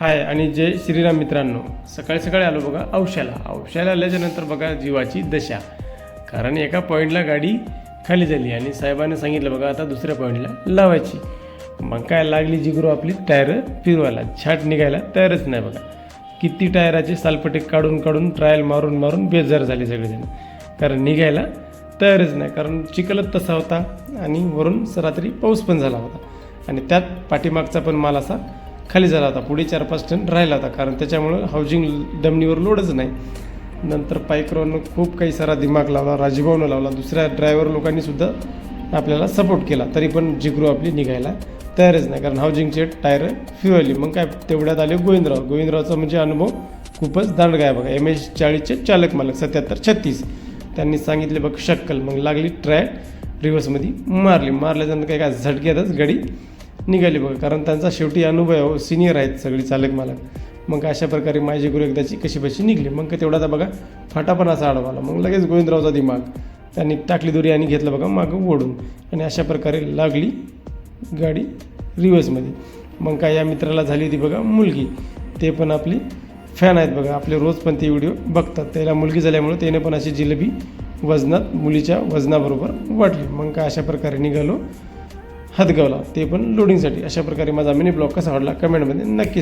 हाय आणि जय श्रीराम मित्रांनो. सकाळी सकाळी आलो बघा औशाला आल्याच्यानंतर बघा जीवाची दशा. कारण एका पॉईंटला गाडी खाली झाली आणि साहेबांनी सांगितलं बघा आता दुसऱ्या पॉईंटला लावायची. मग काय लागली जिगरू आपली टायर फिरवायला, छाट निघायला तयारच नाही बघा. किती टायराचे सालपटे काढून ट्रायल मारून बेजार झाले सगळेजण, कारण निघायला तयारच नाही. कारण चिखलच तसा होता आणि वरून रात्री पाऊस पण झाला होता आणि त्यात पाठीमागचा पण माल असा खाली झाला होता. पुढे 4-5 टन राहिला होता, कारण त्याच्यामुळं हाऊसिंग दमनीवर लोडच नाही. नंतर पायकरांनं खूप काही सारा दिमाग लावला, राजीभावनं लावला, दुसऱ्या ड्रायव्हर लोकांनीसुद्धा आपल्याला सपोर्ट केला, तरी पण जिगरू आपली निघायला तयारच नाही. कारण हाऊसिंगचे टायर फिरवली. मग काय तेवढ्यात आले गोविंदरावचा म्हणजे अनुभव खूपच दांडगा आहे बघा. MS 40चे चालक मालक 7736 त्यांनी सांगितले बघ शक्कल. मग लागली ट्राय रिव्हर्समध्ये मारल्याच्यानंतर काय झटक्यातच गाडी निघाली बघा. कारण त्यांचा शेवटी अनुभव सिनियर आहेत सगळी चालक मालक. मग अशा प्रकारे माझी गुरु एकदाची कशी निघली. मग तेवढा मग फाटा पण असा अडवाला. मग लगेच गोविंदरावचा दिमाग, त्यांनी टाकली दोरी आणि घेतलं बघा मागं ओढून, आणि अशा प्रकारे लागली गाडी रिव्हर्समध्ये. मग काय या मित्राला झाली होती बघा मुलगी. ते पण आपली फॅन आहेत बघा, आपले रोज पण ते व्हिडिओ बघतात. त्याला मुलगी झाल्यामुळे त्याने पण अशी जिलेबी वजनात मुलीच्या वजनाबरोबर वाटली. मग काय अशा प्रकारे निघालो हातगावला, ते पण लोडिंगसाठी. अशा प्रकारे माझा मिनी ब्लॉग कसा वाटला कमेंटमध्ये नक्की सांगा.